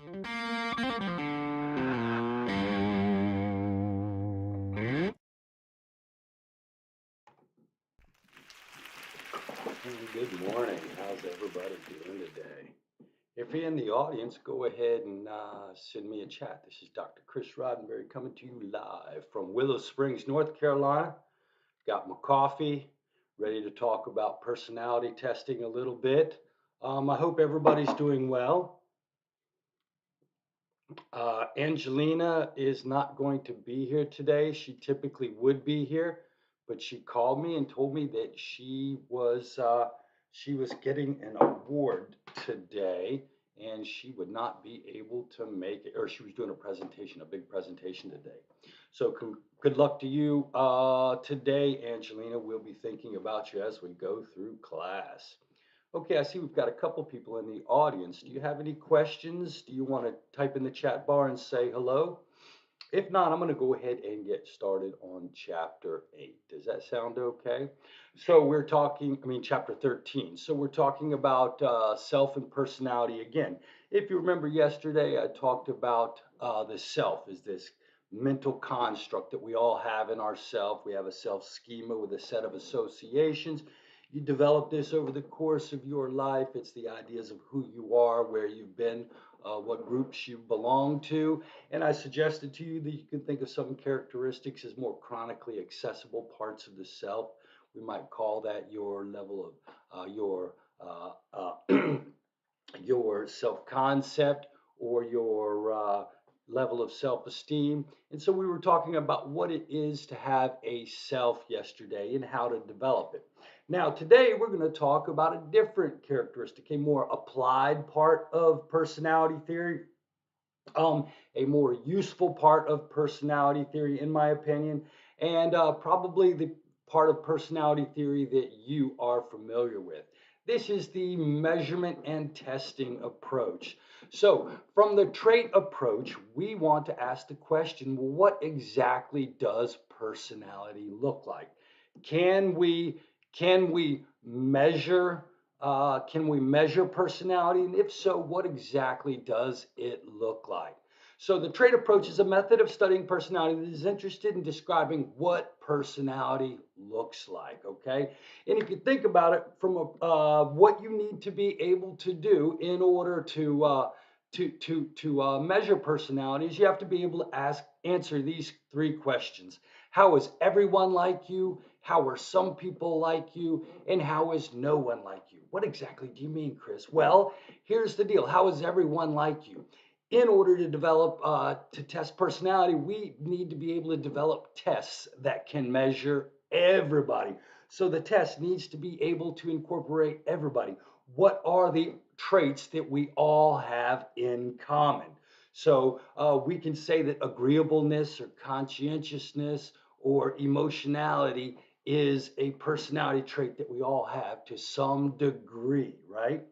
Good morning. How's everybody doing today? If you're in the audience, go ahead and send me a chat. This is Dr. Chris Roddenberry coming to you live from Willow Springs, North Carolina. Got my coffee, ready to talk about personality testing a little bit. I hope everybody's doing well. Angelina is not going to be here today. She typically would be here, but she called me and told me that she was getting an award today, and she would not be able to make it, or she was doing a presentation, a big presentation today. So good luck to you today, Angelina. We'll be thinking about you as we go through class. Okay, I see we've got a couple people in the audience. Do you have any questions? Do you want to type in the chat bar and say hello? If not, I'm going to go ahead and get started on chapter 8. Does that sound okay? So we're talking, chapter 13. So we're talking about self and personality again. If you remember yesterday, I talked about the self is this mental construct that we all have in ourself. We have a self schema with a set of associations. You develop this over the course of your life. It's the ideas of who you are, where you've been, what groups you belong to. And I suggested to you that you can think of some characteristics as more chronically accessible parts of the self. We might call that your level of your self-concept or your level of self-esteem. And so we were talking about what it is to have a self yesterday and how to develop it. Now, today we're going to talk about a different characteristic, a more applied part of personality theory, a more useful part of personality theory, in my opinion, and probably the part of personality theory that you are familiar with. This is the measurement and testing approach. So, from the trait approach, we want to ask the question, well, what exactly does personality look like? Can we can we measure personality? And if so, what exactly does it look like? So the trait approach is a method of studying personality that is interested in describing what personality looks like. Okay, and if you think about it from what you need to be able to do in order to measure personalities, you have to be able to answer these three questions. How is everyone like you? How are some people like you? And how is no one like you? What exactly do you mean, Chris? Well, here's the deal. How is everyone like you? In order to develop, to test personality, we need to be able to develop tests that can measure everybody. So the test needs to be able to incorporate everybody. What are the traits that we all have in common? So we can say that agreeableness or conscientiousness or emotionality is a personality trait that we all have to some degree, right?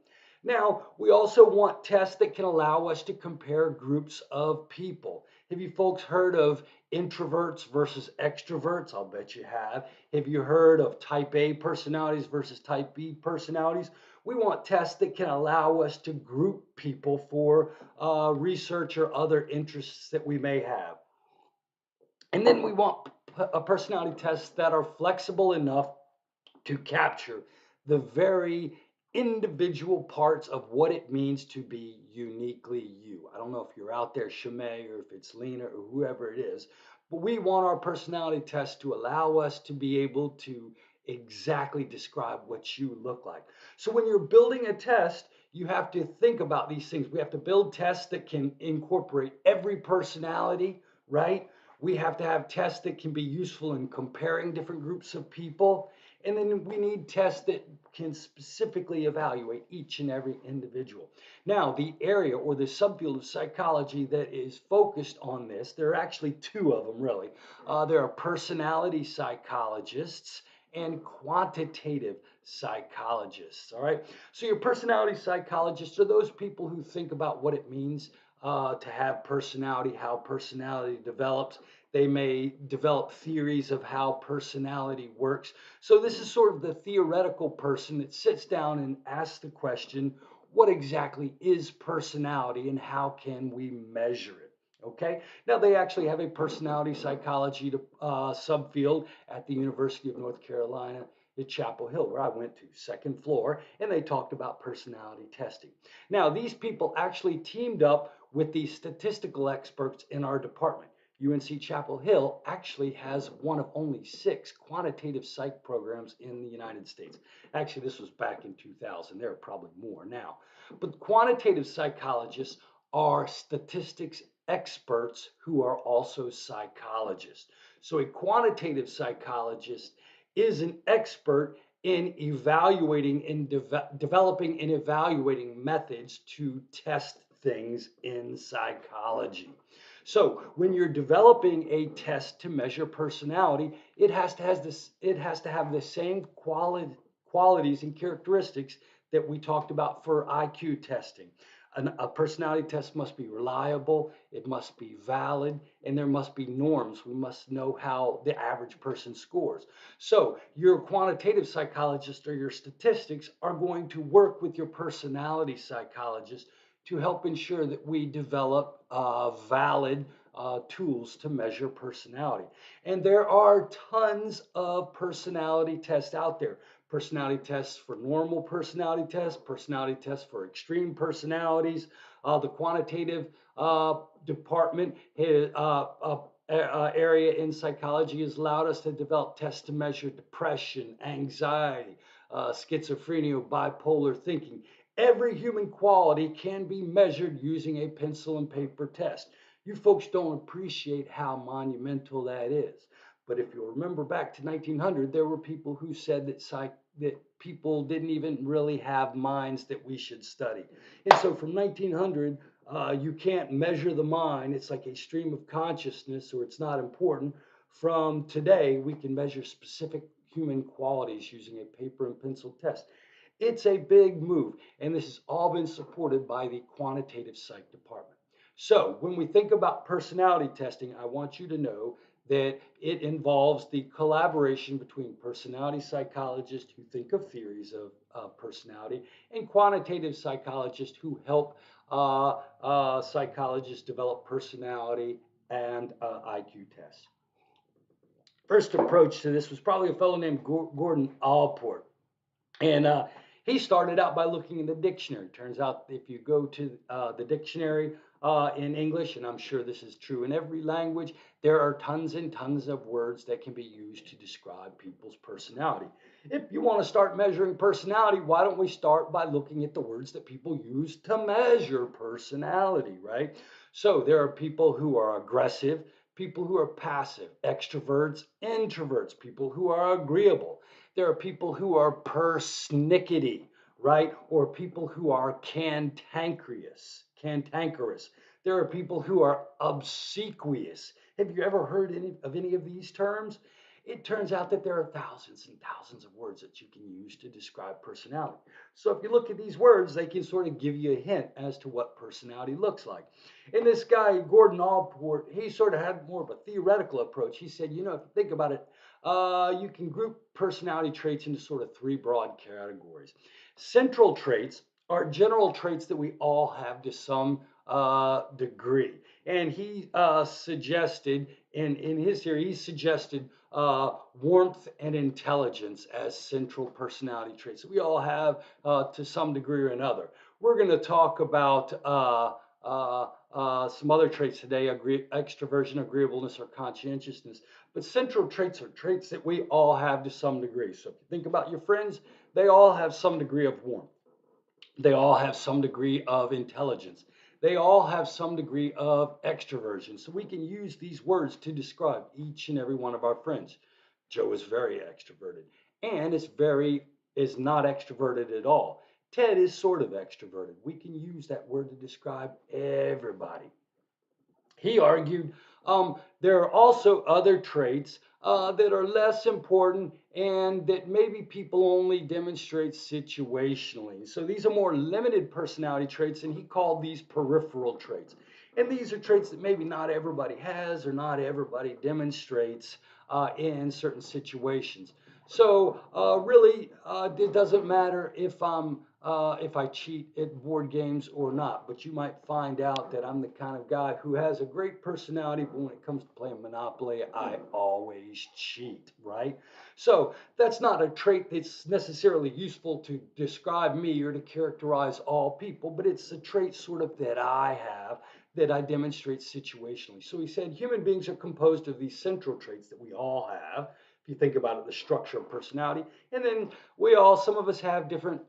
Now, we also want tests that can allow us to compare groups of people. Have you folks heard of introverts versus extroverts? I'll bet you have. Have you heard of type A personalities versus type B personalities? We want tests that can allow us to group people for research or other interests that we may have. And then we want a personality tests that are flexible enough to capture the very individual parts of what it means to be uniquely you. I don't know if you're out there, Shimei, or if it's Lena or whoever it is, but we want our personality test to allow us to be able to exactly describe what you look like. So when you're building a test, you have to think about these things. We have to build tests that can incorporate every personality, right? We have to have tests that can be useful in comparing different groups of people. And then we need tests that can specifically evaluate each and every individual. Now, the area or the subfield of psychology that is focused on this, there are actually two of them really. There are personality psychologists and quantitative psychologists. All right. So, your personality psychologists are those people who think about what it means to have personality, how personality develops. They may develop theories of how personality works. So, this is sort of the theoretical person that sits down and asks the question, what exactly is personality and how can we measure it. Okay, now they actually have a personality psychology subfield at the University of North Carolina at Chapel Hill, where I went to, second floor, and they talked about personality testing. Now, these people actually teamed up with the statistical experts in our department. UNC Chapel Hill actually has one of only 6 quantitative psych programs in the United States. Actually, this was back in 2000. There are probably more now. But quantitative psychologists are statistics experts who are also psychologists. So a quantitative psychologist is an expert in evaluating and developing and evaluating methods to test things in psychology. So when you're developing a test to measure personality, it has to have the same qualities and characteristics that we talked about for IQ testing. A personality test must be reliable, it must be valid, and there must be norms. We must know how the average person scores. So your quantitative psychologist or your statistics are going to work with your personality psychologist to help ensure that we develop valid tools to measure personality. And there are tons of personality tests out there. Personality tests for normal personality tests for extreme personalities. The quantitative department area in psychology has allowed us to develop tests to measure depression, anxiety, schizophrenia, bipolar thinking. Every human quality can be measured using a pencil and paper test. You folks don't appreciate how monumental that is. But if you'll remember back to 1900, there were people who said that people didn't even really have minds that we should study. And so from 1900, you can't measure the mind. It's like a stream of consciousness, or it's not important. From today, we can measure specific human qualities using a paper and pencil test. It's a big move, and this has all been supported by the quantitative psych department. So when we think about personality testing, I want you to know that it involves the collaboration between personality psychologists who think of theories of personality and quantitative psychologists who help psychologists develop personality and IQ tests. First approach to this was probably a fellow named Gordon Allport. And he started out by looking in the dictionary. Turns out if you go to the dictionary in English, and I'm sure this is true in every language, there are tons and tons of words that can be used to describe people's personality. If you want to start measuring personality, why don't we start by looking at the words that people use to measure personality, right? So there are people who are aggressive, people who are passive, extroverts, introverts, people who are agreeable. There are people who are persnickety, right? Or people who are cantankerous. There are people who are obsequious. Have you ever heard any of these terms? It turns out that there are thousands and thousands of words that you can use to describe personality. So if you look at these words, they can sort of give you a hint as to what personality looks like. And this guy, Gordon Allport, he sort of had more of a theoretical approach. He said, if you think about it, you can group personality traits into sort of 3 broad categories. Central traits are general traits that we all have to some degree. And he suggested, in his theory, he suggested warmth and intelligence as central personality traits that we all have to some degree or another. We're going to talk about some other traits today, extroversion, agreeableness, or conscientiousness. But central traits are traits that we all have to some degree. So if you think about your friends, they all have some degree of warmth. They all have some degree of intelligence. They all have some degree of extroversion. So we can use these words to describe each and every one of our friends. Joe is very extroverted and is not extroverted at all. Ted is sort of extroverted. We can use that word to describe everybody. He argued there are also other traits that are less important and that maybe people only demonstrate situationally. So these are more limited personality traits, and he called these peripheral traits. And these are traits that maybe not everybody has or not everybody demonstrates in certain situations. So really, it doesn't matter if I cheat at board games or not. But you might find out that I'm the kind of guy who has a great personality, but when it comes to playing Monopoly, I always cheat, right? So that's not a trait that's necessarily useful to describe me or to characterize all people, but it's a trait sort of that I have that I demonstrate situationally. So he said human beings are composed of these central traits that we all have. If you think about it, the structure of personality, and then some of us have different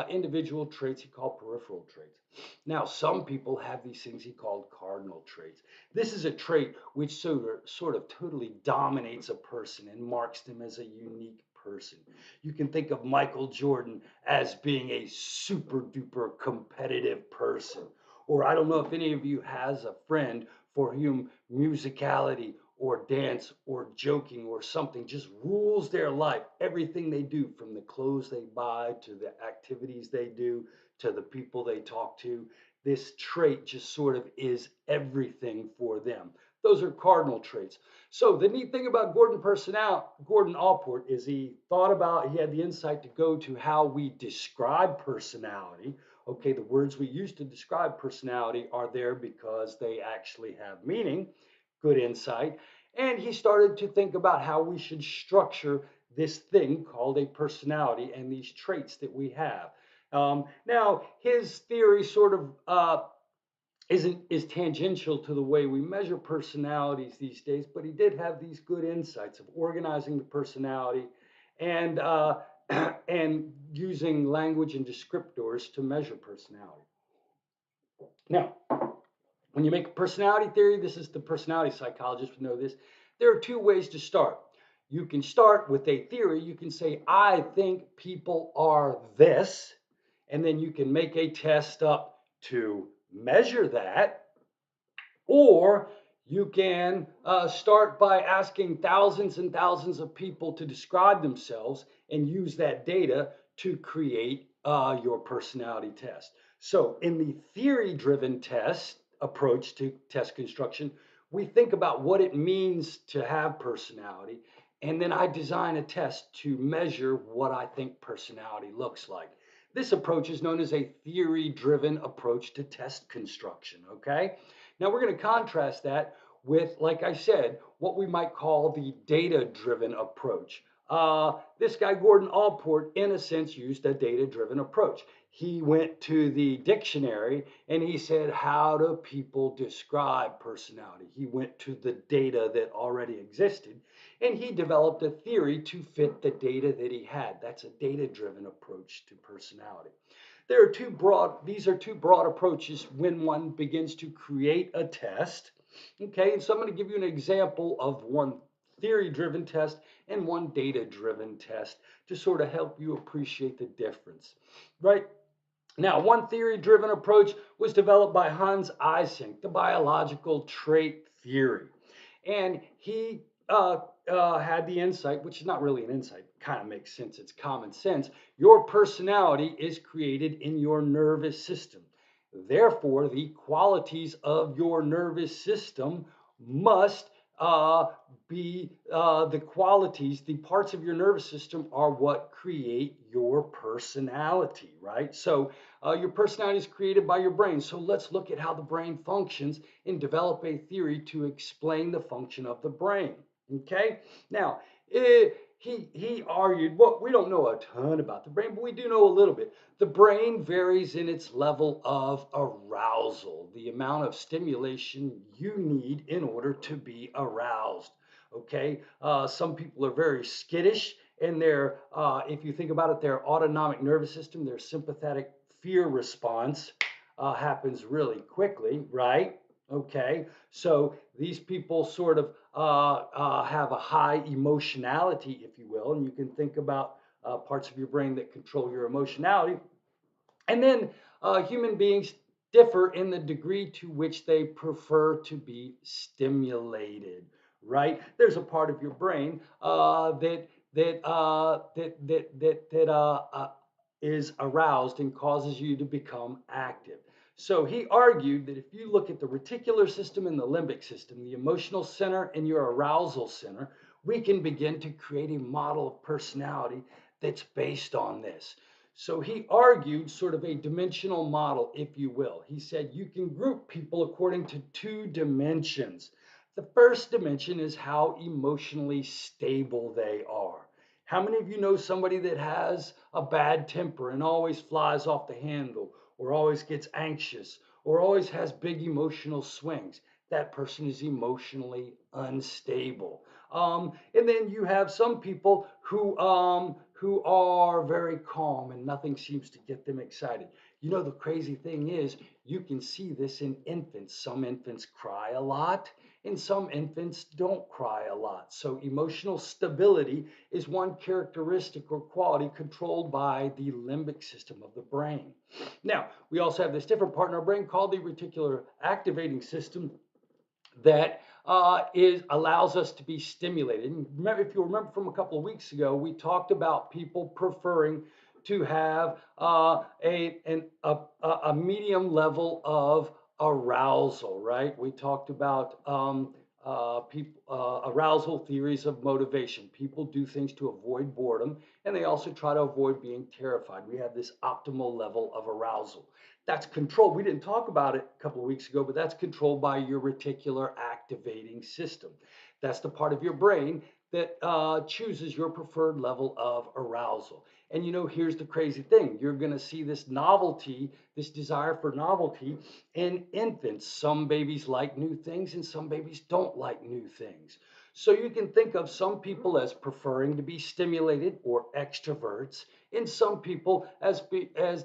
individual traits he called peripheral traits. Now, some people have these things he called cardinal traits. This is a trait which sort of totally dominates a person and marks them as a unique person. You can think of Michael Jordan as being a super duper competitive person. Or I don't know if any of you has a friend for whom musicality or dance or joking or something just rules their life. Everything they do, from the clothes they buy to the activities they do to the people they talk to, this trait just sort of is everything for them. Those are cardinal traits. So the neat thing about Gordon Allport is he had the insight to go to how we describe personality. Okay, the words we use to describe personality are there because they actually have meaning. Good insight. And he started to think about how we should structure this thing called a personality and these traits that we have. Now, his theory sort of is tangential to the way we measure personalities these days, but he did have these good insights of organizing the personality and and using language and descriptors to measure personality. Now, when you make a personality theory, this is the personality psychologist would know this. There are two ways to start. You can start with a theory. You can say, I think people are this, and then you can make a test up to measure that. Or you can start by asking thousands and thousands of people to describe themselves and use that data to create your personality test. So, in the theory driven test approach to test construction, we think about what it means to have personality, and then I design a test to measure what I think personality looks like. This approach is known as a theory driven approach to test construction, okay? Now we're going to contrast that with, like I said, what we might call the data-driven approach. This guy, Gordon Allport, in a sense, used a data-driven approach. He went to the dictionary and he said, how do people describe personality? He went to the data that already existed and he developed a theory to fit the data that he had. That's a data-driven approach to personality. These are two broad approaches when one begins to create a test. Okay, and so I'm going to give you an example of one theory-driven test and one data-driven test to sort of help you appreciate the difference, right? Now, one theory-driven approach was developed by Hans Eysenck, the biological trait theory. And he had the insight, which is not really an insight, kind of makes sense, it's common sense. Your personality is created in your nervous system. Therefore, the qualities of your nervous system must uh, the qualities, the parts of your nervous system are what create your personality, right? So your personality is created by your brain. So let's look at how the brain functions and develop a theory to explain the function of the brain. Okay. Now, he argued, well, we don't know a ton about the brain, but we do know a little bit. The brain varies in its level of arousal, the amount of stimulation you need in order to be aroused. Okay. Some people are very skittish, and if you think about it, their autonomic nervous system, their sympathetic fear response happens really quickly, right? Okay, so these people sort of have a high emotionality, if you will, and you can think about parts of your brain that control your emotionality. And then human beings differ in the degree to which they prefer to be stimulated, right? There's a part of your brain that is aroused and causes you to become active. So he argued that if you look at the reticular system and the limbic system, the emotional center and your arousal center, we can begin to create a model of personality that's based on this. So he argued sort of a dimensional model, if you will. He said you can group people according to two dimensions. The first dimension is how emotionally stable they are. How many of you know somebody that has a bad temper and always flies off the handle, or always gets anxious, or always has big emotional swings? That person is emotionally unstable. And then you have some people who are very calm and nothing seems to get them excited. You know, the crazy thing is, you can see this in infants. Some infants cry a lot, and some infants don't cry a lot. So emotional stability is one characteristic or quality controlled by the limbic system of the brain. Now, we also have this different part in our brain called the reticular activating system that allows us to be stimulated. And remember, if you remember from a couple of weeks ago, we talked about people preferring to have a medium level of arousal, right? We talked about arousal theories of motivation. People do things to avoid boredom, and they also try to avoid being terrified. We have this optimal level of arousal. That's controlled. We didn't talk about it a couple of weeks ago, but that's controlled by your reticular activating system. That's the part of your brain that chooses your preferred level of arousal. And you know, here's the crazy thing. You're going to see this novelty, this desire for novelty in infants. Some babies like new things and some babies don't like new things. So you can think of some people as preferring to be stimulated or extroverts, and some people as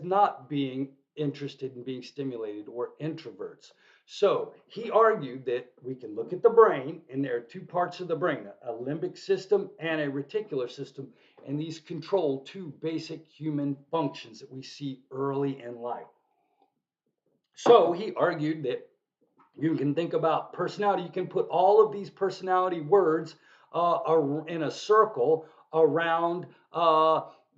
not being interested in being stimulated or introverts. So he argued that we can look at the brain, and there are two parts of the brain, a limbic system and a reticular system, and these control two basic human functions that we see early in life. So he argued that you can think about personality. You can put all of these personality words in a circle around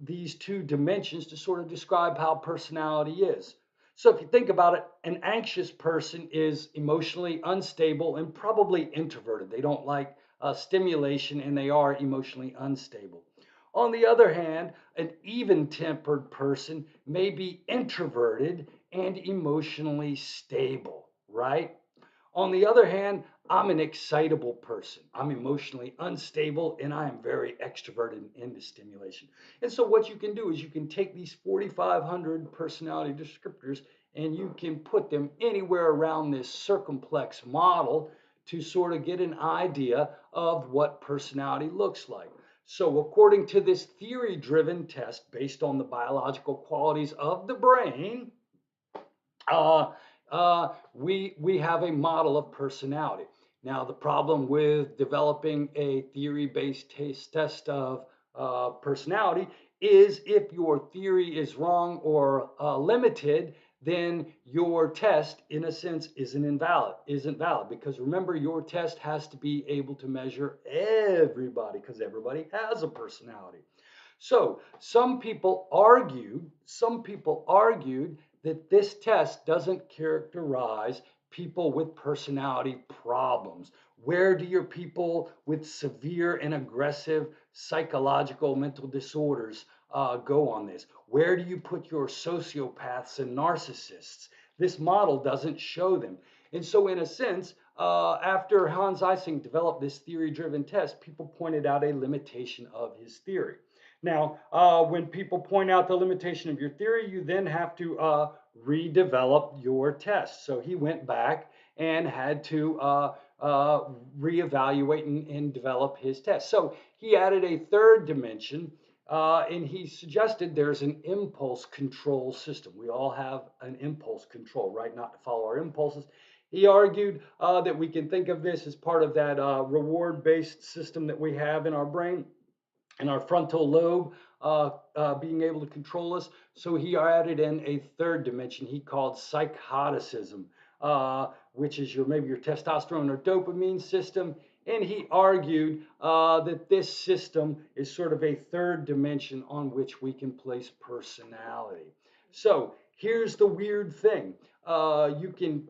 these two dimensions to sort of describe how personality is. So if you think about it, an anxious person is emotionally unstable and probably introverted. They don't like stimulation and they are emotionally unstable. On the other hand, an even tempered person may be introverted and emotionally stable, right? On the other hand, I'm an excitable person. I'm emotionally unstable and I am very extroverted and into stimulation. And so, what you can do is you can take these 4,500 personality descriptors and you can put them anywhere around this circumplex model to sort of get an idea of what personality looks like. So, according to this theory driven test based on the biological qualities of the brain, uh, we have a model of personality. Now, the problem with developing a theory-based test of personality is if your theory is wrong or limited, then your test, in a sense, isn't valid. Because remember, your test has to be able to measure everybody, because everybody has a personality. So some people argued that this test doesn't characterize people with personality problems. Where do your people with severe and aggressive psychological mental disorders go on this? Where do you put your sociopaths and narcissists? This model doesn't show them. And so, in a sense, after Hans Eysenck developed this theory driven test, people pointed out a limitation of his theory. Now, when people point out the limitation of your theory, you then have to redevelop your test. So he went back and had to reevaluate and develop his test. So he added a third dimension, and he suggested there's an impulse control system. We all have an impulse control, right? Not to follow our impulses. He argued that we can think of this as part of that reward-based system that we have in our brain and our frontal lobe being able to control us. So he added in a third dimension he called psychoticism, which is maybe your testosterone or dopamine system. And he argued that this system is sort of a third dimension on which we can place personality. So here's the weird thing. You can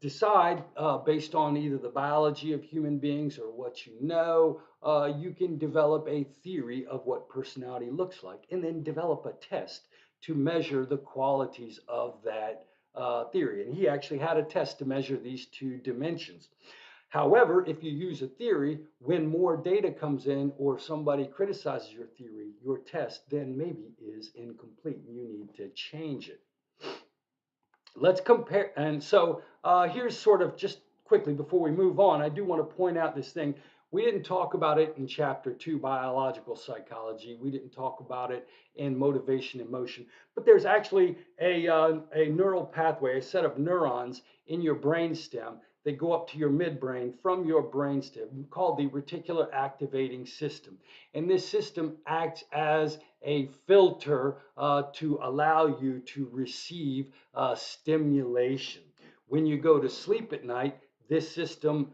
decide based on either the biology of human beings or what you know, you can develop a theory of what personality looks like and then develop a test to measure the qualities of that theory. And he actually had a test to measure these two dimensions. However, if you use a theory, when more data comes in or somebody criticizes your theory, your test then maybe is incomplete and you need to change it. Let's compare. And so here's sort of just quickly before we move on, I do want to point out this thing. We didn't talk about it in chapter 2, biological psychology. We didn't talk about it in motivation and motion. But there's actually a neural pathway, a set of neurons in your brainstem that go up to your midbrain from your brainstem called the reticular activating system. And this system acts as a filter to allow you to receive stimulation. When you go to sleep at night, this system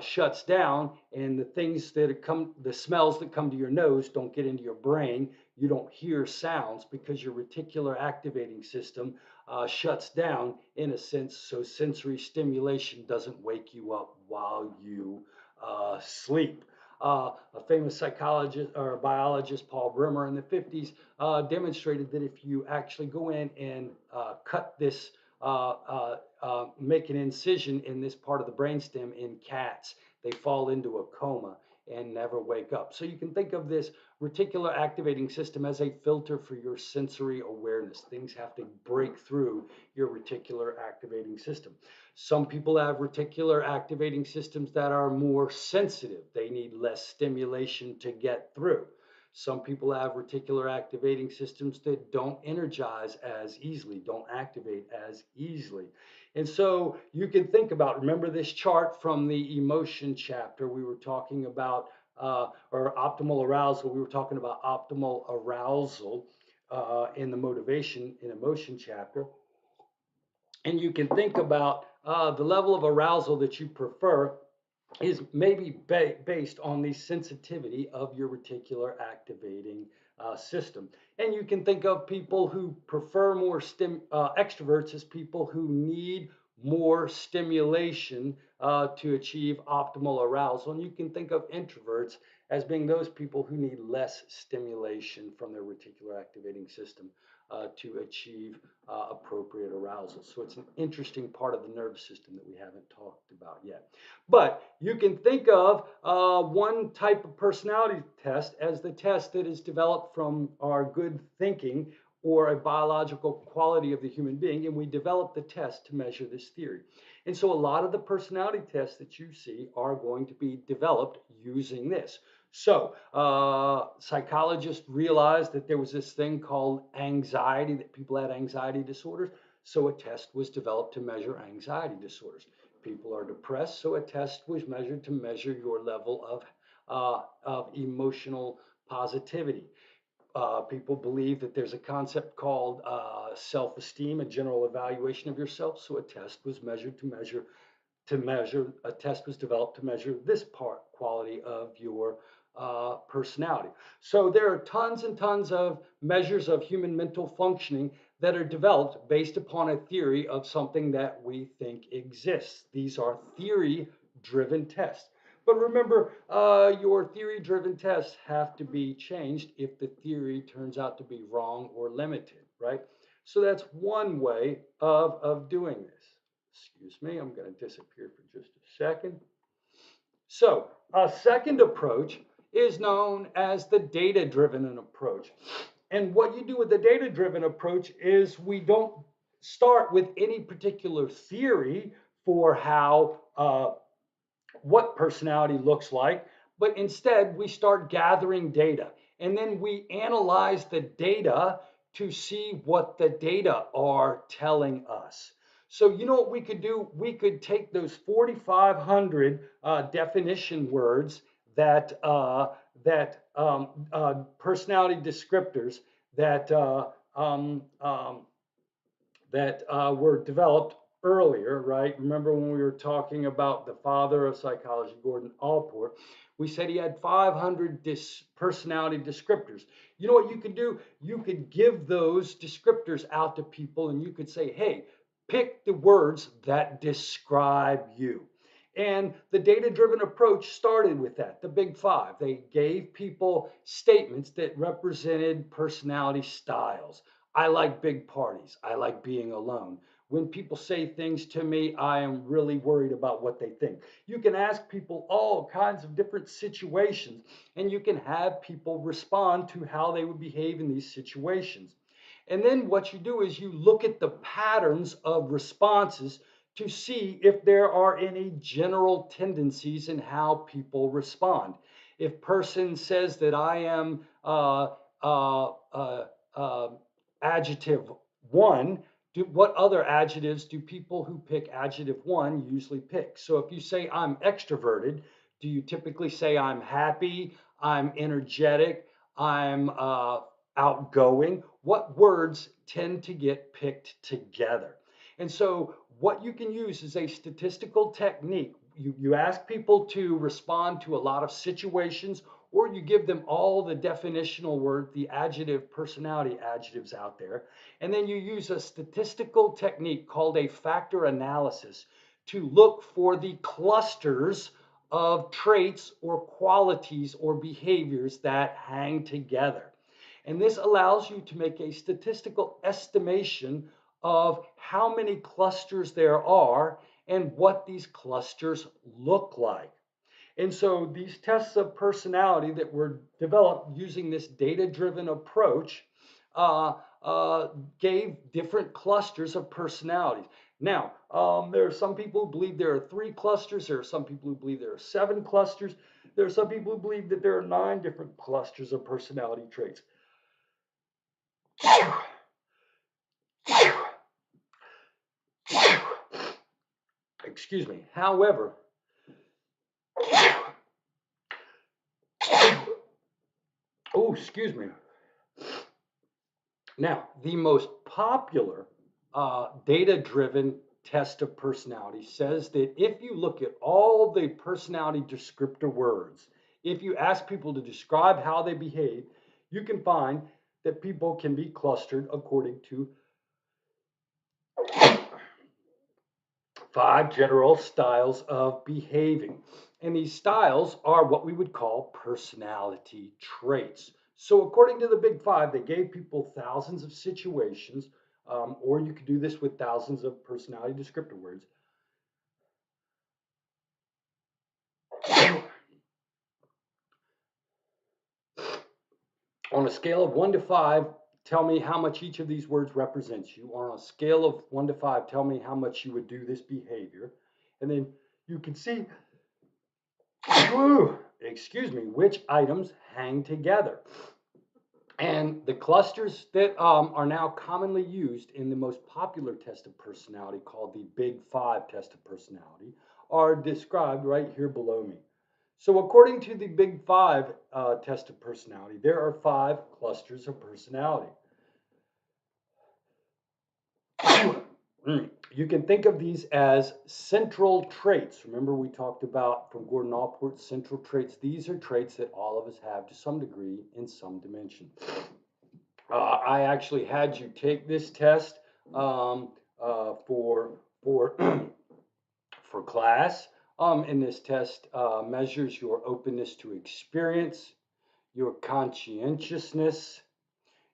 shuts down, and the smells that come to your nose don't get into your brain. You don't hear sounds because your reticular activating system shuts down in a sense, so sensory stimulation doesn't wake you up while you sleep. A famous psychologist or biologist, Paul Bremer, in the 50s, demonstrated that if you actually go in and cut this, make an incision in this part of the brainstem in cats, they fall into a coma and never wake up. So you can think of this reticular activating system as a filter for your sensory awareness. Things have to break through your reticular activating system. Some people have reticular activating systems that are more sensitive. They need less stimulation to get through. Some people have reticular activating systems that don't energize as easily, don't activate as easily. And so you can think about, remember this chart from the emotion chapter, we were talking about, or optimal arousal, we were talking about optimal arousal in the motivation and emotion chapter. And you can think about the level of arousal that you prefer is maybe based on the sensitivity of your reticular activating system. And you can think of people who prefer more extroverts as people who need more stimulation to achieve optimal arousal. And you can think of introverts as being those people who need less stimulation from their reticular activating system to achieve appropriate arousal. So it's an interesting part of the nervous system that we haven't talked about yet. But you can think of one type of personality test as the test that is developed from our good thinking or a biological quality of the human being, and we develop the test to measure this theory. And so a lot of the personality tests that you see are going to be developed using this. So psychologists realized that there was this thing called anxiety, that people had anxiety disorders. So a test was developed to measure anxiety disorders. People are depressed, so a test was measured to measure your level of emotional positivity. People believe that there's a concept called self-esteem, a general evaluation of yourself. So a test was measured to measure, a test was developed to measure this part quality of your personality. So there are tons and tons of measures of human mental functioning that are developed based upon a theory of something that we think exists. These are theory driven tests. But remember, your theory driven tests have to be changed if the theory turns out to be wrong or limited, right? So that's one way of doing this. Excuse me, I'm going to disappear for just a second. So a second approach is known as the data-driven approach. And what you do with the data-driven approach is we don't start with any particular theory for how what personality looks like, but instead we start gathering data. And then we analyze the data to see what the data are telling us. So you know what we could do? We could take those 4,500 definition words that personality descriptors that were developed earlier, right? Remember when we were talking about the father of psychology, Gordon Allport? We said he had 500 personality descriptors. You know what you could do? You could give those descriptors out to people and you could say, hey, pick the words that describe you. And the data driven approach started with that, the big five. They gave people statements that represented personality styles. I like big parties. I like being alone. When people say things to me, I am really worried about what they think. You can ask people all kinds of different situations, and you can have people respond to how they would behave in these situations. And then what you do is you look at the patterns of responses to see if there are any general tendencies in how people respond. If person says that I am uh, uh, uh, adjective one, what other adjectives do people who pick adjective one usually pick? So if you say I'm extroverted, do you typically say I'm happy, I'm energetic, I'm outgoing? What words tend to get picked together? And so what you can use is a statistical technique. You ask people to respond to a lot of situations, or you give them all the definitional word, the adjective personality adjectives out there. And then you use a statistical technique called a factor analysis to look for the clusters of traits or qualities or behaviors that hang together. And this allows you to make a statistical estimation of how many clusters there are and what these clusters look like. And so these tests of personality that were developed using this data-driven approach uh, gave different clusters of personalities. Now, there are some people who believe there are 3 clusters. There are some people who believe there are 7 clusters. There are some people who believe that there are 9 different clusters of personality traits. Excuse me. However, oh, excuse me. Now, the most popular data-driven test of personality says that if you look at all the personality descriptor words, if you ask people to describe how they behave, you can find that people can be clustered according to 5 general styles of behaving. And these styles are what we would call personality traits. So, according to the Big Five, they gave people thousands of situations, or you could do this with thousands of personality descriptor words. On a scale of 1 to 5, tell me how much each of these words represents you. On a scale of 1 to 5, tell me how much you would do this behavior. And then you can see, excuse me, which items hang together. And the clusters that are now commonly used in the most popular test of personality, called the Big Five test of personality, are described right here below me. So, according to the Big Five test of personality, there are 5 clusters of personality. You can think of these as central traits. Remember, we talked about from Gordon Allport's central traits. These are traits that all of us have to some degree in some dimension. I actually had you take this test for for class. And this test measures your openness to experience, your conscientiousness,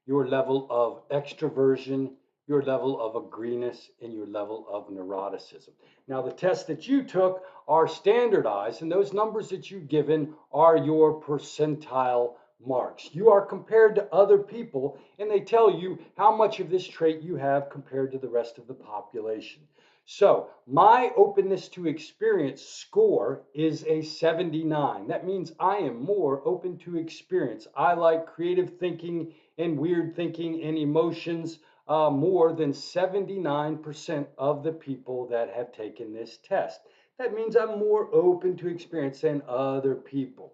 your level of extroversion, your level of agreeableness, and your level of neuroticism. Now, the tests that you took are standardized, and those numbers that you've given are your percentile marks. You are compared to other people, and they tell you how much of this trait you have compared to the rest of the population. So, my openness to experience score is a 79. That means I am more open to experience. I like creative thinking and weird thinking and emotions more than 79% of the people that have taken this test. That means I'm more open to experience than other people.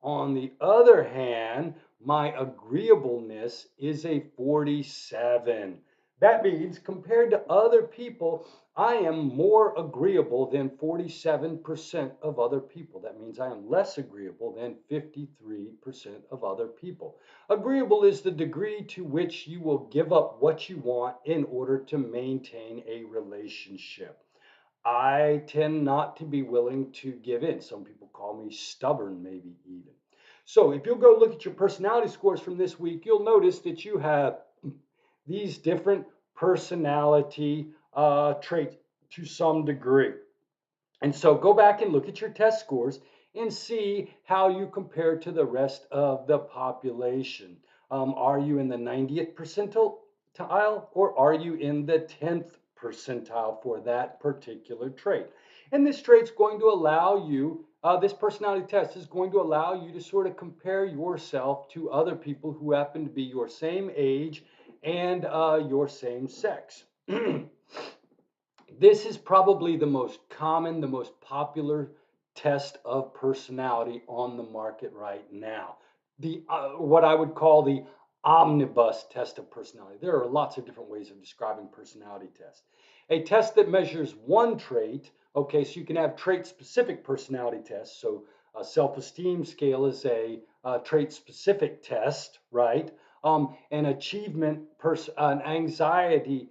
On the other hand, my agreeableness is a 47. That means compared to other people, I am more agreeable than 47% of other people. That means I am less agreeable than 53% of other people. Agreeable is the degree to which you will give up what you want in order to maintain a relationship. I tend not to be willing to give in. Some people call me stubborn, maybe even. So if you'll go look at your personality scores from this week, you'll notice that you have these different personality traits to some degree. And so go back and look at your test scores and see how you compare to the rest of the population. Are you in the 90th percentile or are you in the 10th percentile for that particular trait? And this trait's going to allow you, this personality test is going to allow you to sort of compare yourself to other people who happen to be your same age and your same sex. This is probably the most common, the most popular test of personality on the market right now. The what I would call the omnibus test of personality. There are lots of different ways of describing personality tests. A test that measures one trait, okay, so you can have trait-specific personality tests. So a self-esteem scale is a trait-specific test, right? An achievement, an anxiety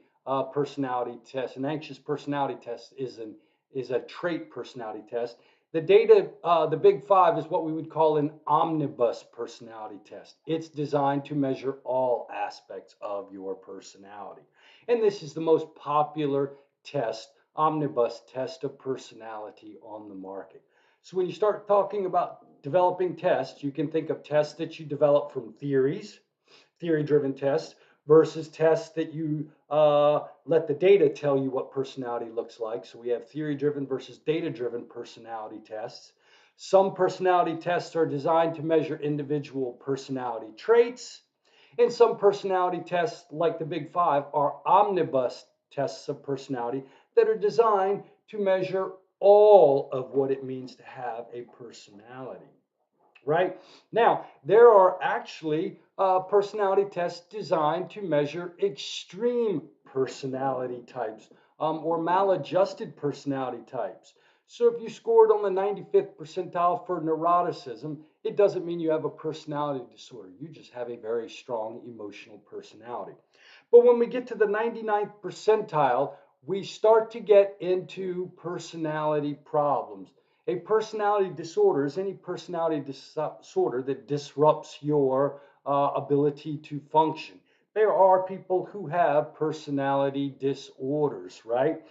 personality test. An anxious personality test is a trait personality test. The data, the big five, is what we would call an omnibus personality test. It's designed to measure all aspects of your personality. And this is the most popular test, omnibus test of personality on the market. So when you start talking about developing tests, you can think of tests that you develop from theories, theory-driven tests, versus tests that you let the data tell you what personality looks like. So we have theory-driven versus data-driven personality tests. Some personality tests are designed to measure individual personality traits, and some personality tests, like the Big Five, are omnibus tests of personality that are designed to measure all of what it means to have a personality. Right? Now, there are actually personality tests designed to measure extreme personality types or maladjusted personality types. So if you scored on the 95th percentile for neuroticism, it doesn't mean you have a personality disorder. You just have a very strong emotional personality. But when we get to the 99th percentile, we start to get into personality problems. A personality disorder is any personality disorder that disrupts your ability to function. There are people who have personality disorders, right?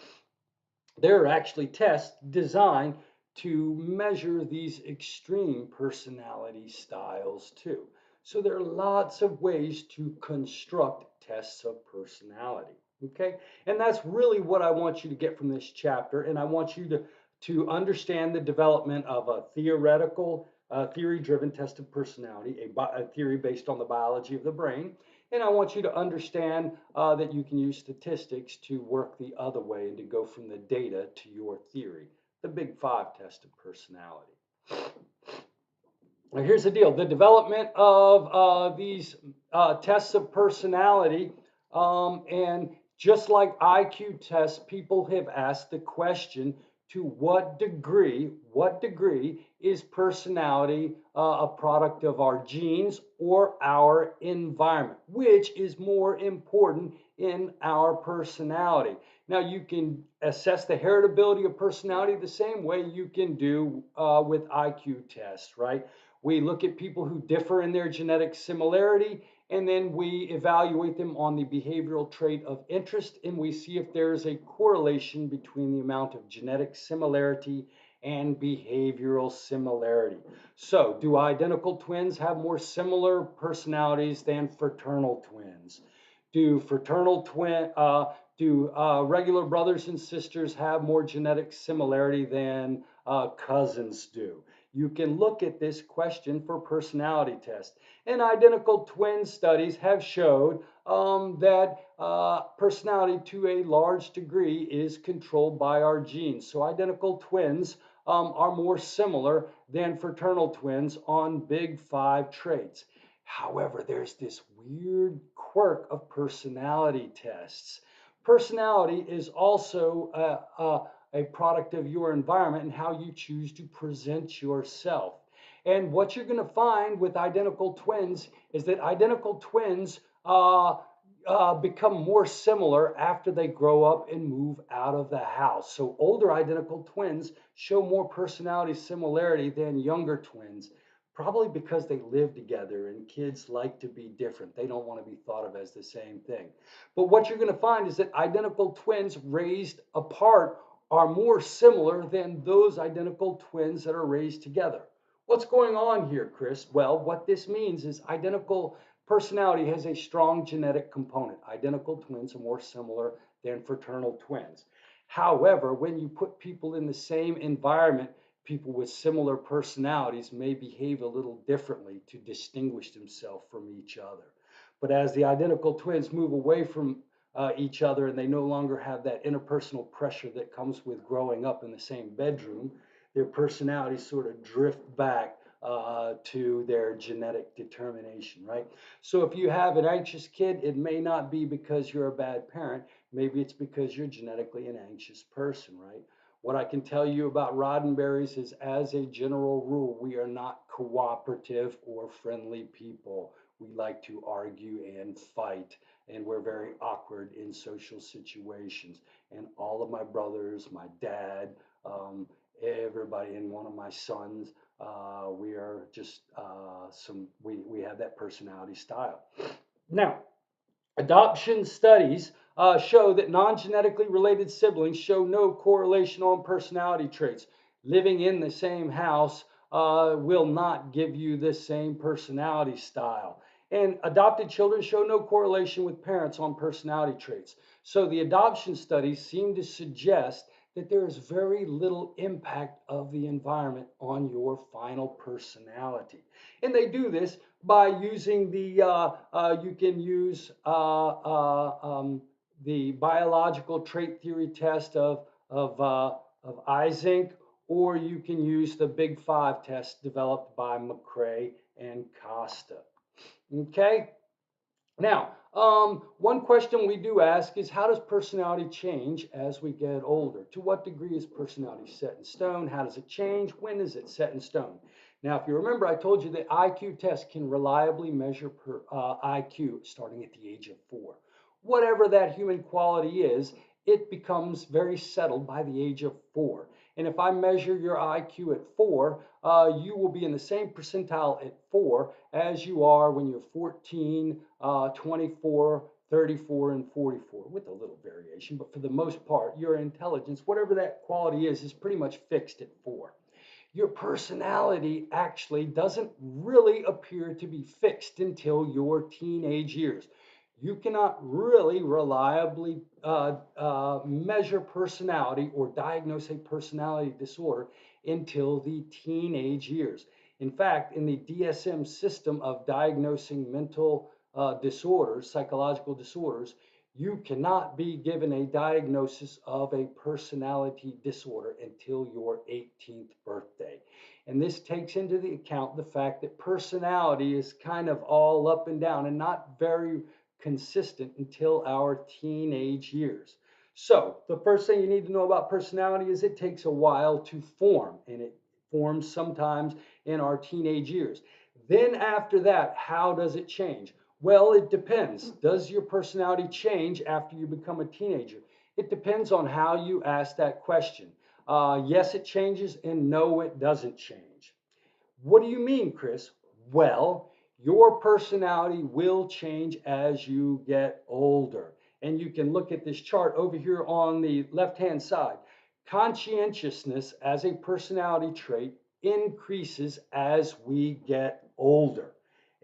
There are actually tests designed to measure these extreme personality styles too. So there are lots of ways to construct tests of personality. Okay, and that's really what I want you to get from this chapter. And I want you to understand the development of a theoretical, theory-driven test of personality, a theory based on the biology of the brain. And I want you to understand that you can use statistics to work the other way and to go from the data to your theory, the Big Five test of personality. Now, here's the deal. The development of these tests of personality, and just like IQ tests, people have asked the question, to what degree is personality a product of our genes or our environment? Which is more important in our personality? Now, you can assess the heritability of personality the same way you can do with IQ tests, right? We look at people who differ in their genetic similarity, and then we evaluate them on the behavioral trait of interest, and we see if there's a correlation between the amount of genetic similarity and behavioral similarity. So, do identical twins have more similar personalities than fraternal twins? Do regular brothers and sisters have more genetic similarity than cousins do? You can look at this question for personality tests. And identical twin studies have showed that personality to a large degree is controlled by our genes. So identical twins are more similar than fraternal twins on Big Five traits. However, there's this weird quirk of personality tests. Personality is also a product of your environment and how you choose to present yourself. And what you're going to find with identical twins is that identical twins become more similar after they grow up and move out of the house. So older identical twins show more personality similarity than younger twins, probably because they live together and kids like to be different. They don't want to be thought of as the same thing. But what you're going to find is that identical twins raised apart are more similar than those identical twins that are raised together. What's going on here, Chris? Well, what this means is identical personality has a strong genetic component. Identical twins are more similar than fraternal twins. However, when you put people in the same environment, people with similar personalities may behave a little differently to distinguish themselves from each other. But as the identical twins move away from each other and they no longer have that interpersonal pressure that comes with growing up in the same bedroom, their personalities sort of drift back to their genetic determination, right? So if you have an anxious kid, it may not be because you're a bad parent. Maybe it's because you're genetically an anxious person, right? What I can tell you about Roddenberry's is, as a general rule, we are not cooperative or friendly people. We like to argue and fight, and we're very awkward in social situations. And all of my brothers, my dad, everybody, and one of my sons, we are just we have that personality style. Now, adoption studies show that non-genetically related siblings show no correlation on personality traits. Living in the same house will not give you the same personality style. And adopted children show no correlation with parents on personality traits. So the adoption studies seem to suggest that there is very little impact of the environment on your final personality. And they do this by using you can use the biological trait theory test of Eysenck, or you can use the Big Five test developed by McCrae and Costa. Okay. Now, one question we do ask is, how does personality change as we get older? To what degree is personality set in stone? How does it change? When is it set in stone? Now, if you remember, I told you that IQ tests can reliably measure IQ starting at the age of 4. Whatever that human quality is, it becomes very settled by the age of 4. And if I measure your IQ at 4, you will be in the same percentile at 4 as you are when you're 14, 24, 34, and 44, with a little variation. But for the most part, your intelligence, whatever that quality is pretty much fixed at 4. Your personality actually doesn't really appear to be fixed until your teenage years. You cannot really reliably measure personality or diagnose a personality disorder until the teenage years. In fact, in the DSM system of diagnosing mental disorders, psychological disorders, you cannot be given a diagnosis of a personality disorder until your 18th birthday. And this takes into the account the fact that personality is kind of all up and down and not very consistent until our teenage years. So the first thing you need to know about personality is it takes a while to form, and it forms sometimes in our teenage years. Then after that, how does it change? Well, it depends. Does your personality change after you become a teenager? It depends on how you ask that question. Yes, it changes, and no, it doesn't change. What do you mean, Chris? Well, your personality will change as you get older. And you can look at this chart over here on the left-hand side. Conscientiousness as a personality trait increases as we get older.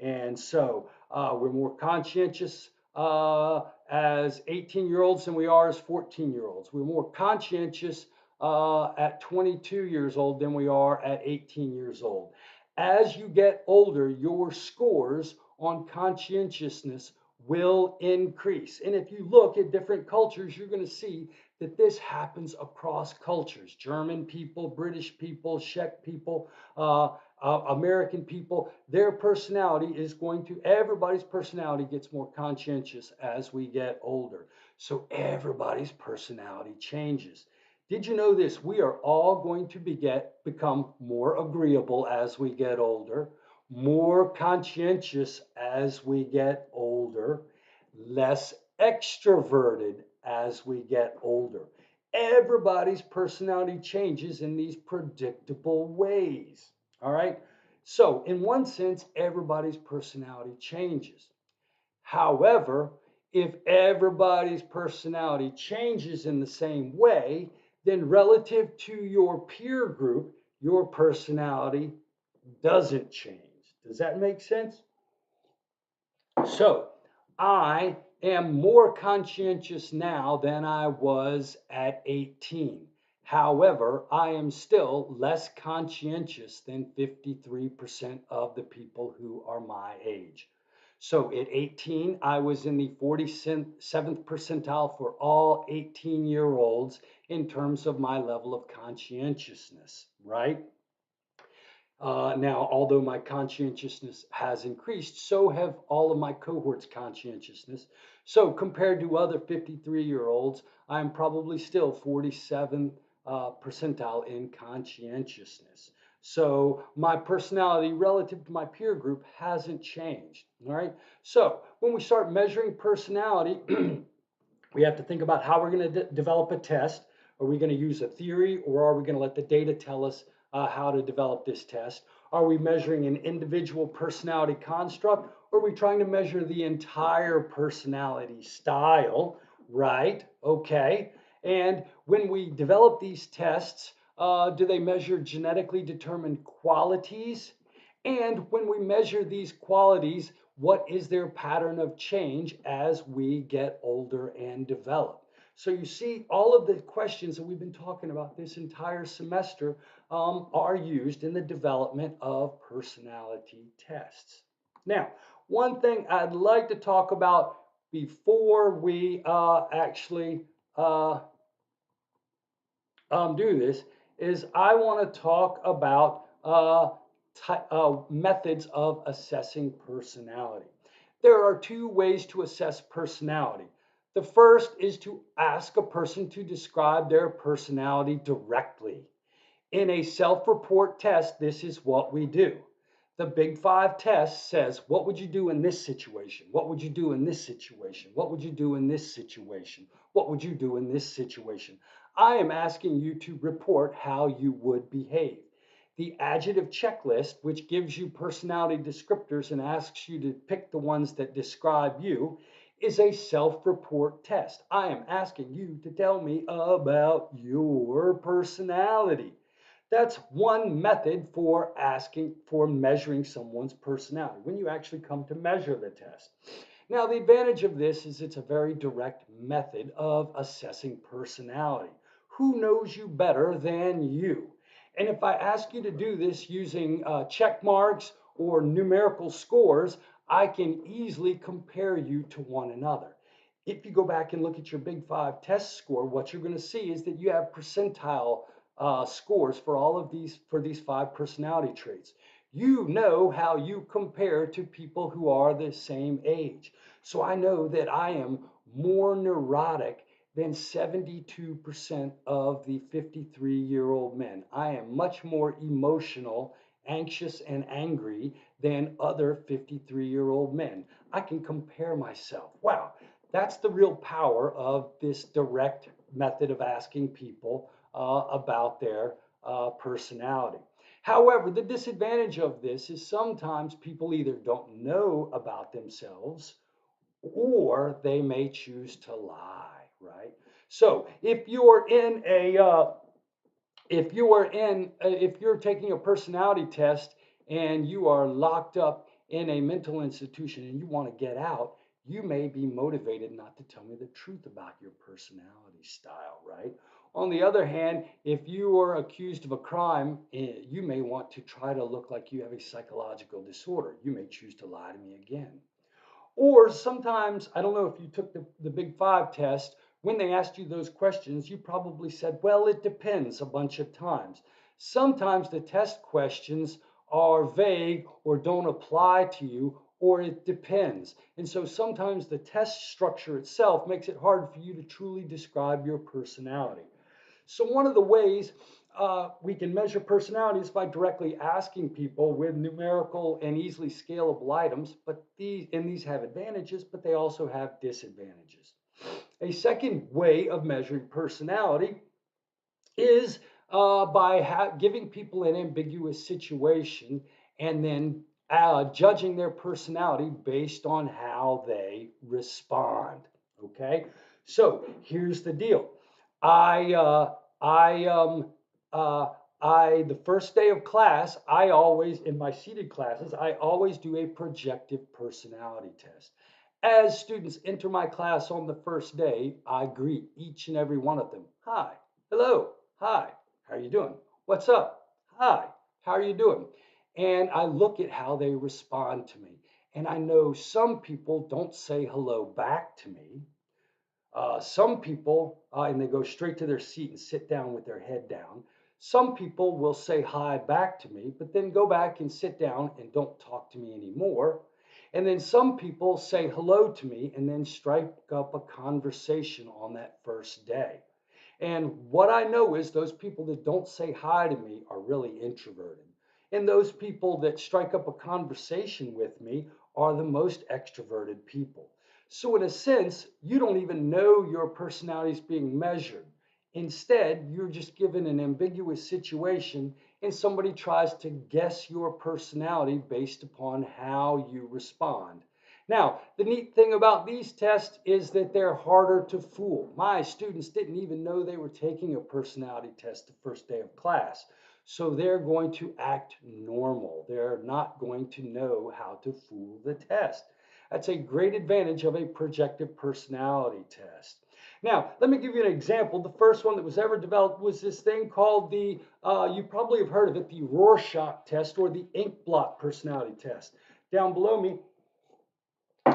And so we're more conscientious as 18-year-olds than we are as 14-year-olds. We're more conscientious at 22 years old than we are at 18 years old. As you get older, your scores on conscientiousness will increase. And if you look at different cultures, you're going to see that this happens across cultures. German people, British people, Czech people, American people, their personality is going to, everybody's personality gets more conscientious as we get older. So everybody's personality changes. Did you know this? We are all going to become more agreeable as we get older, more conscientious as we get older, less extroverted as we get older. Everybody's personality changes in these predictable ways. All right. So, in one sense, everybody's personality changes. However, if everybody's personality changes in the same way, then relative to your peer group, your personality doesn't change. Does that make sense? So I am more conscientious now than I was at 18. However, I am still less conscientious than 53% of the people who are my age. So at 18, I was in the 47th percentile for all 18-year-olds in terms of my level of conscientiousness, right? Now, although my conscientiousness has increased, so have all of my cohorts' conscientiousness. So, compared to other 53-year-olds, I'm probably still 47 percentile in conscientiousness. So, my personality relative to my peer group hasn't changed. All right. So, when we start measuring personality, we have to think about how we're going to develop a test. Are we going to use a theory, or are we going to let the data tell us how to develop this test? Are we measuring an individual personality construct, or are we trying to measure the entire personality style? Right? Okay. And when we develop these tests, do they measure genetically determined qualities? And when we measure these qualities, what is their pattern of change as we get older and develop? So you see, all of the questions that we've been talking about this entire semester are used in the development of personality tests. Now, one thing I'd like to talk about before we actually do this is I want to talk about methods of assessing personality. There are two ways to assess personality. The first is to ask a person to describe their personality directly. In a self-report test, this is what we do. The Big Five test says, what would you do in this situation? What would you do in this situation? What would you do in this situation? What would you do in this situation? I am asking you to report how you would behave. The adjective checklist, which gives you personality descriptors and asks you to pick the ones that describe you, is a self-report test. I am asking you to tell me about your personality. That's one method for measuring someone's personality when you actually come to measure the test. Now, the advantage of this is it's a very direct method of assessing personality. Who knows you better than you? And if I ask you to do this using check marks or numerical scores, I can easily compare you to one another. If you go back and look at your Big Five test score, what you're going to see is that you have percentile scores for all of these five personality traits. You know how you compare to people who are the same age. So I know that I am more neurotic than 72% of the 53-year-old men. I am much more emotional, anxious, and angry than other 53-year-old men. I can compare myself. Wow, that's the real power of this direct method of asking people about their personality. However, the disadvantage of this is sometimes people either don't know about themselves or they may choose to lie, right? So if you're taking a personality test and you are locked up in a mental institution and you want to get out, you may be motivated not to tell me the truth about your personality style, right? On the other hand, if you are accused of a crime, you may want to try to look like you have a psychological disorder. You may choose to lie to me again. Or sometimes, I don't know if you took the Big Five test, when they asked you those questions, you probably said, well, it depends a bunch of times. Sometimes the test questions are vague or don't apply to you, or it depends. And so sometimes the test structure itself makes it hard for you to truly describe your personality. So one of the ways we can measure personality is by directly asking people with numerical and easily scalable items, but these have advantages, but they also have disadvantages. A second way of measuring personality is by giving people an ambiguous situation and then judging their personality based on how they respond. Okay, so here's the deal. I, uh, I, uh, the first day of class, I always, in my seated classes, I always do a projective personality test. As students enter my class on the first day, I greet each and every one of them. Hi, hello, hi, how are you doing? What's up? Hi, how are you doing? And I look at how they respond to me. And I know some people don't say hello back to me. Some people, and they go straight to their seat and sit down with their head down. Some people will say hi back to me, but then go back and sit down and don't talk to me anymore. And then some people say hello to me and then strike up a conversation on that first day. And what I know is those people that don't say hi to me are really introverted. And those people that strike up a conversation with me are the most extroverted people. So, in a sense, you don't even know your personality is being measured. Instead, you're just given an ambiguous situation and somebody tries to guess your personality based upon how you respond. Now, the neat thing about these tests is that they're harder to fool. My students didn't even know they were taking a personality test the first day of class. So they're going to act normal. They're not going to know how to fool the test. That's a great advantage of a projective personality test. Now, let me give you an example. The first one that was ever developed was this thing called you probably have heard of it, the Rorschach test or the ink blot personality test. Down below me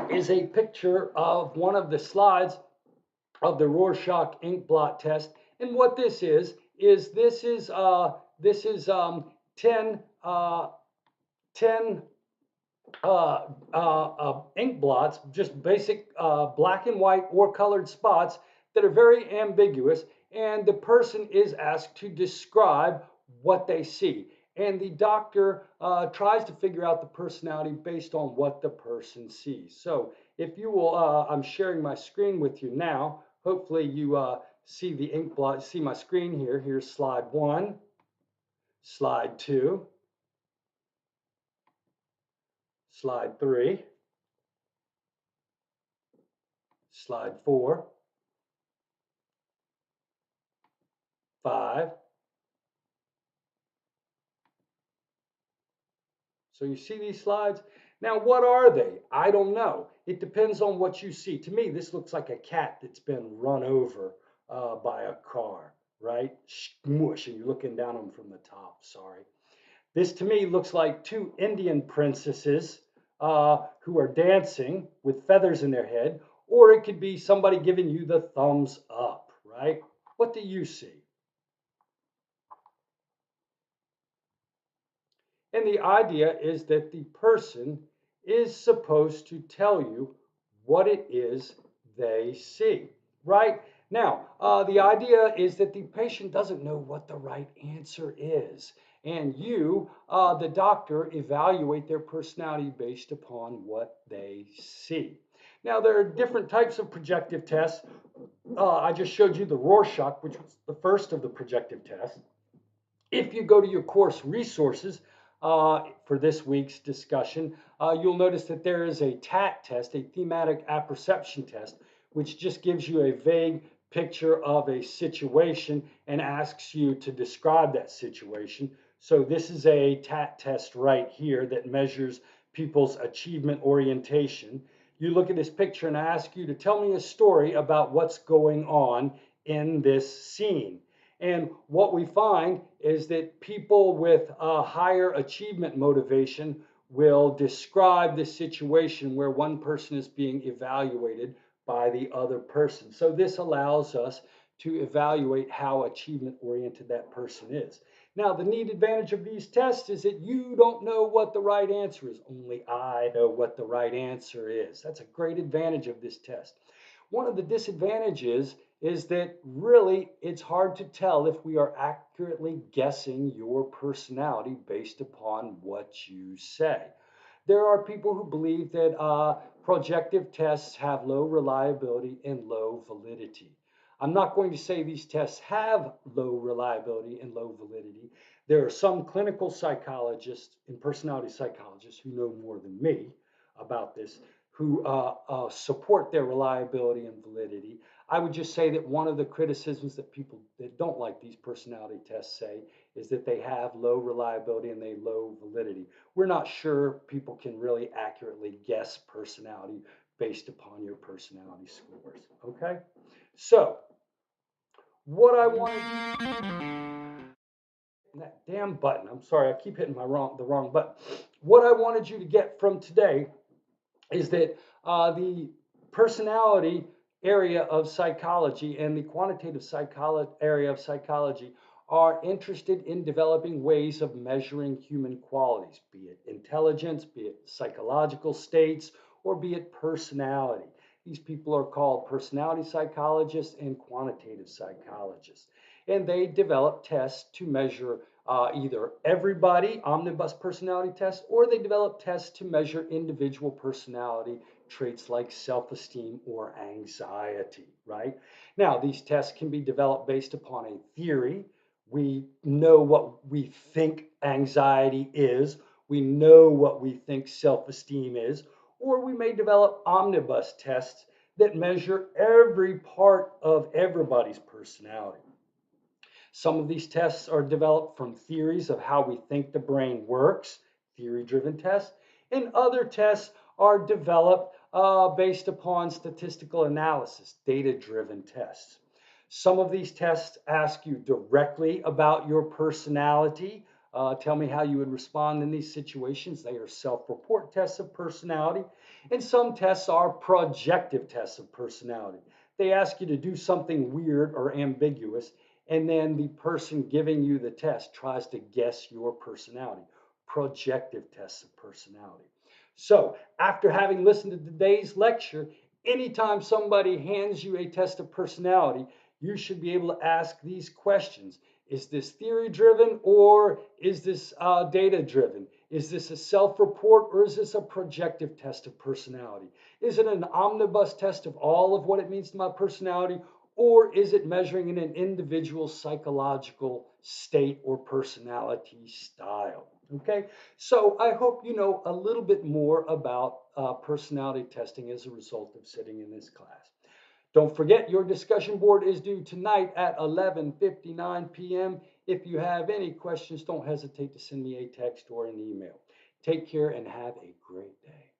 is a picture of one of the slides of the Rorschach ink blot test. And what this is this is 10, 10 ink blots, just basic black and white or colored spots that are very ambiguous. And the person is asked to describe what they see. And the doctor tries to figure out the personality based on what the person sees. So if you will, I'm sharing my screen with you now. Hopefully you see the ink blot, see my screen here. Here's slide 1, slide 2, slide 3, slide 4, 5. So you see these slides? Now, what are they? I don't know. It depends on what you see. To me, this looks like a cat that's been run over by a car, right? Smush, and you're looking down on them from the top, sorry. This to me looks like two Indian princesses who are dancing with feathers in their head, or it could be somebody giving you the thumbs up, right? What do you see? And the idea is that the person is supposed to tell you what it is they see, right? Now, the idea is that the patient doesn't know what the right answer is. And you, the doctor, evaluate their personality based upon what they see. Now, there are different types of projective tests. I just showed you the Rorschach, which was the first of the projective tests. If you go to your course resources for this week's discussion, you'll notice that there is a TAT test, a thematic apperception test, which just gives you a vague picture of a situation and asks you to describe that situation. So this is a TAT test right here that measures people's achievement orientation. You look at this picture and I ask you to tell me a story about what's going on in this scene. And what we find is that people with a higher achievement motivation will describe the situation where one person is being evaluated by the other person. So this allows us to evaluate how achievement oriented that person is. Now, the neat advantage of these tests is that you don't know what the right answer is. Only I know what the right answer is. That's a great advantage of this test. One of the disadvantages is that really it's hard to tell if we are accurately guessing your personality based upon what you say. There are people who believe that projective tests have low reliability and low validity. I'm not going to say these tests have low reliability and low validity. There are some clinical psychologists and personality psychologists who know more than me about this, who support their reliability and validity. I would just say that one of the criticisms that people that don't like these personality tests say is that they have low reliability and they low validity. We're not sure people can really accurately guess personality based upon your personality scores. Okay? So, what I wanted that damn button. I'm sorry, I keep hitting the wrong button. What I wanted you to get from today is that the personality area of psychology and the quantitative psychology area of psychology are interested in developing ways of measuring human qualities, be it intelligence, be it psychological states, or be it personality. These people are called personality psychologists and quantitative psychologists. And they develop tests to measure either everybody, omnibus personality tests, or they develop tests to measure individual personality traits like self-esteem or anxiety, right? Now, these tests can be developed based upon a theory. We know what we think anxiety is. We know what we think self-esteem is. Or we may develop omnibus tests that measure every part of everybody's personality. Some of these tests are developed from theories of how we think the brain works, theory-driven tests, and other tests are developed based upon statistical analysis, data-driven tests. Some of these tests ask you directly about your personality. Tell me how you would respond in these situations. They are self-report tests of personality, and some tests are projective tests of personality. They ask you to do something weird or ambiguous, and then the person giving you the test tries to guess your personality. Projective tests of personality. So, after having listened to today's lecture, anytime somebody hands you a test of personality, you should be able to ask these questions. Is this theory driven or is this data driven? Is this a self report or is this a projective test of personality? Is it an omnibus test of all of what it means to my personality? Or is it measuring in an individual psychological state or personality style? Okay, so I hope you know a little bit more about personality testing as a result of sitting in this class. Don't forget your discussion board is due tonight at 11:59 p.m. If you have any questions, don't hesitate to send me a text or an email. Take care and have a great day.